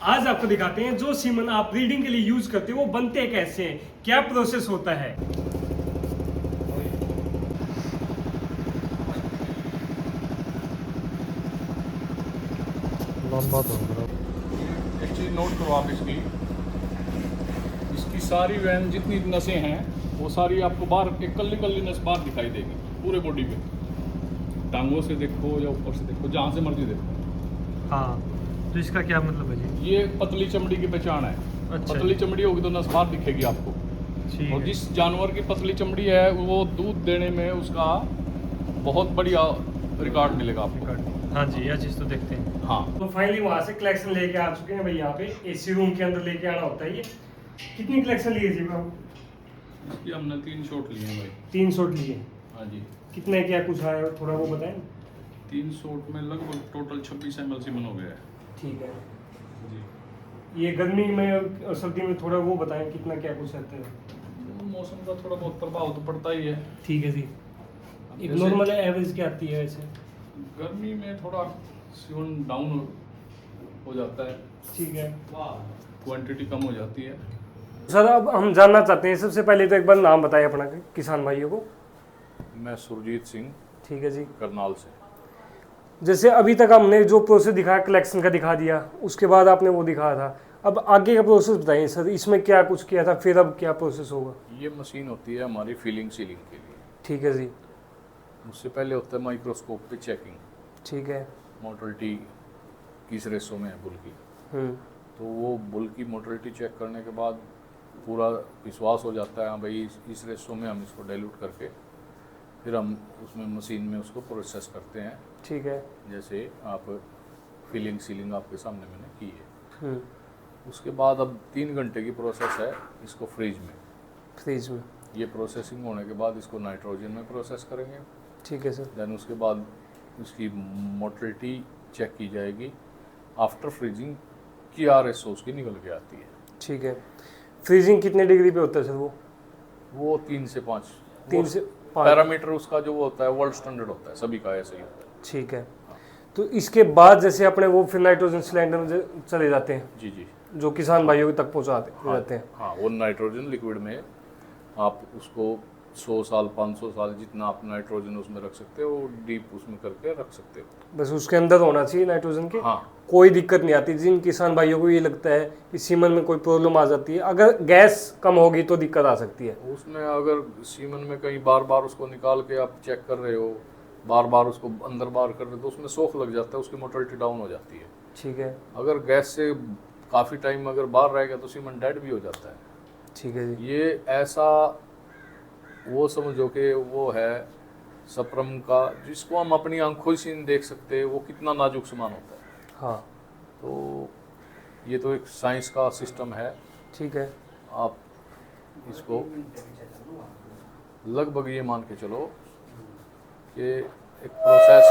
आज आपको दिखाते हैं जो सीमन आप ब्रीडिंग के लिए यूज करते हो वो बनते कैसे हैं, क्या प्रोसेस होता है। एक चीज़ नोट करो आप इसकी सारी वैन जितनी नसें हैं वो सारी आपको बाहर एक कल्ली कल्ली नस बाहर दिखाई देगी पूरे बॉडी पे। टांगों से देखो या ऊपर से देखो, जहाँ से मर्जी देखो। हाँ, तो इसका क्या मतलब है जी? ये पतली चमड़ी की पहचान है। अच्छा, पतली चमड़ी होगी तो नस बाहर दिखेगी आपको। ठीक और है। जिस जानवर की पतली चमड़ी है वो दूध देने में उसका बहुत बढ़िया रिकॉर्ड मिलेगा आपको। हाँ जी, यह चीज़ तो देखते हैं। हाँ, तो फाइनली वहाँ से कलेक्शन लेके आ चुके हैं भाई। यहाँ पे एसी रूम के अंदर लेके आना होता है। ये कितनी कलेक्शन लिए जी हम? इसकी हमने 3 शॉट लिए हैं भाई। 3 शॉट लिए। हाँ जी, कितने क्या कुछ आया थोड़ा वो बताएं। 3 शॉट में लगभग टोटल 26 ml सीमन हो गया है ठीक है। जी। ये गर्मी में और सर्दी में थोड़ा वो बताएं कितना क्या कुछ रहता है। तो मौसम का थोड़ा बहुत प्रभाव तो पड़ता ही है। ठीक है जी। अब एक जैसे नॉर्मल एवरेज क्या आती है वैसे? गर्मी में थोड़ा सीवन डाउन हो जाता है, ठीक है क्वांटिटी कम हो जाती है। सर, अब हम जानना चाहते हैं सबसे पहले तो एक बार नाम बताइए अपना किसान भाइयों को। मैं सुरजीत सिंह, ठीक है जी। करनाल से। जैसे अभी तक हमने जो प्रोसेस दिखाया कलेक्शन का दिखा दिया, उसके बाद आपने वो दिखाया था, अब आगे का प्रोसेस बताइए सर। इसमें क्या कुछ किया था, फिर अब क्या प्रोसेस होगा? ये मशीन होती है हमारी फीलिंग सीलिंग के लिए। ठीक है जी। उससे पहले होता है माइक्रोस्कोप पे चेकिंग, ठीक है। मोटलिटी किस रेशो में है बुल की। तो वो बुल की मोटलिटी चेक करने के बाद पूरा विश्वास हो जाता है, हाँ भाई इस रेशो में हम इसको डाइल्यूट करके फिर हम उसमें मशीन में उसको प्रोसेस करते हैं। ठीक है। जैसे आप फीलिंग सीलिंग आपके सामने मैंने की है। उसके बाद अब 3 घंटे की प्रोसेस है इसको फ्रीज में। ये प्रोसेसिंग होने के बाद इसको नाइट्रोजन में प्रोसेस करेंगे। ठीक है सर। देन उसके बाद उसकी मोटलिटी चेक की जाएगी। आफ्टर फ्रीजिंग की RSO उसकी निकल के आती है। ठीक है। फ्रीजिंग कितने डिग्री पे होता है सर वो 3 से 5 3 से 5 पैरामीटर उसका जो होता है वर्ल्ड स्टैंडर्ड होता है, सभी का ऐसे ही होता है। ठीक है। तो इसके बाद जैसे अपने वो फिर नाइट्रोजन सिलेंडर में चले जाते हैं, जी जी। जो किसान भाइयों तक पहुंचाते हाँ, जाते हैं। हाँ, वो नाइट्रोजन लिक्विड में आप उसको 100 साल 500 साल जितना आप नाइट्रोजन उसमें रख सकते हो, डीप उसमें करके रख सकते हो। बस उसके अंदर होना चाहिए नाइट्रोजन के। हाँ, कोई दिक्कत नहीं आती। जिन किसान भाइयों को ये लगता है कि सीमन में कोई प्रॉब्लम आ जाती है, अगर गैस कम होगी तो दिक्कत आ सकती है। उसमें अगर सीमन में कहीं बार बार उसको निकाल के आप चेक कर रहे हो, बार बार उसको अंदर बाहर कर रहे हो, तो उसमें सोख लग जाता है, उसकी मोटलिटी डाउन हो जाती है। ठीक है। अगर गैस से काफ़ी टाइम अगर बाहर रहेगा तो सीमन डेड भी हो जाता है। ठीक है जी। ये ऐसा वो समझो कि वो है सप्रम का, जिसको हम अपनी आंखों से नहीं देख सकते, वो कितना नाजुक सामान होता है। हाँ। तो ये तो एक साइंस का सिस्टम है। ठीक है। आप इसको लगभग ये मान के चलो कि एक प्रोसेस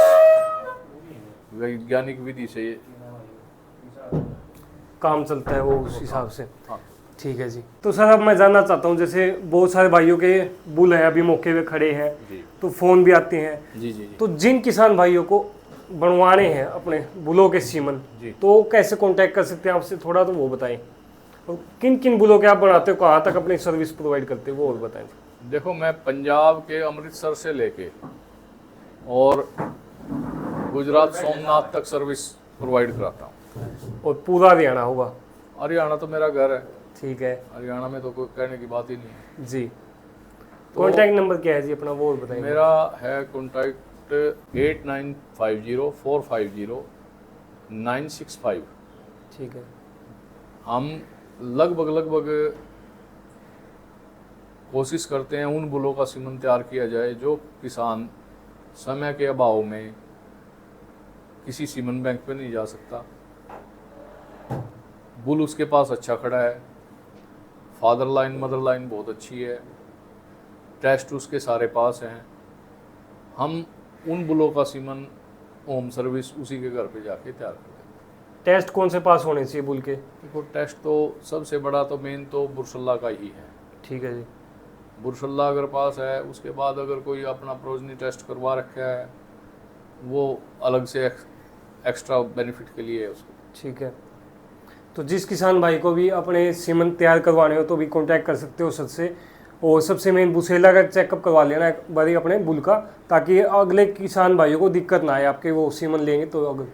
वैज्ञानिक विधि से काम चलता है वो उस हिसाब से। हाँ। ठीक है जी। तो सर, अब मैं जानना चाहता हूँ, जैसे बहुत सारे भाइयों के बुल हैं अभी मौके पे खड़े हैं, जी तो फ़ोन भी आते हैं। जी जी तो जिन किसान भाइयों को बनवाने हैं अपने बुलों के सीमन, जी। तो कैसे कांटेक्ट कर सकते हैं आपसे, थोड़ा तो वो बताएं। और किन किन बुलों के आप बनाते हो, कहाँ तक अपनी सर्विस प्रोवाइड करते हो, वो और बताएं। देखो, मैं पंजाब के अमृतसर से लेके और गुजरात सोमनाथ तक सर्विस प्रोवाइड कराता हूँ। और पूरा हरियाणा होगा? हरियाणा तो मेरा घर है। ठीक है हरियाणा में तो कोई कहने की बात ही नहीं है जी। तो कॉन्टैक्ट नंबर क्या है जी अपना, वो और बताएं। मेरा है कॉन्टैक्ट 8950450965। ठीक है। हम लगभग कोशिश करते हैं उन बुलों का सीमन तैयार किया जाए जो किसान समय के अभाव में किसी सीमन बैंक पे नहीं जा सकता। बुल उसके पास अच्छा खड़ा है, फादर लाइन मदर लाइन बहुत अच्छी है, टेस्ट उसके सारे पास हैं। हम उन बुलों का सीमन होम सर्विस उसी के घर पे जाके तैयार करते हैं। टेस्ट कौन से पास होने चाहिए बुल के? देखो, टेस्ट तो सबसे बड़ा तो मेन तो बुरसल्ला का ही है। ठीक है जी। बुरसल्ला अगर पास है, उसके बाद अगर कोई अपना प्रोजनी टेस्ट करवा रखा है वो अलग से एक्स्ट्रा बेनिफिट के लिए है उसको। ठीक है। तो जिस किसान भाई को भी अपने सीमन तैयार करवाने हो तो भी कांटेक्ट कर सकते हो सर से। और सबसे मेन बुसेला का चेकअप करवा लेना एक बारी अपने बुल का, ताकि अगले किसान भाइयों को दिक्कत ना आए आपके वो सीमन लेंगे तो। अगर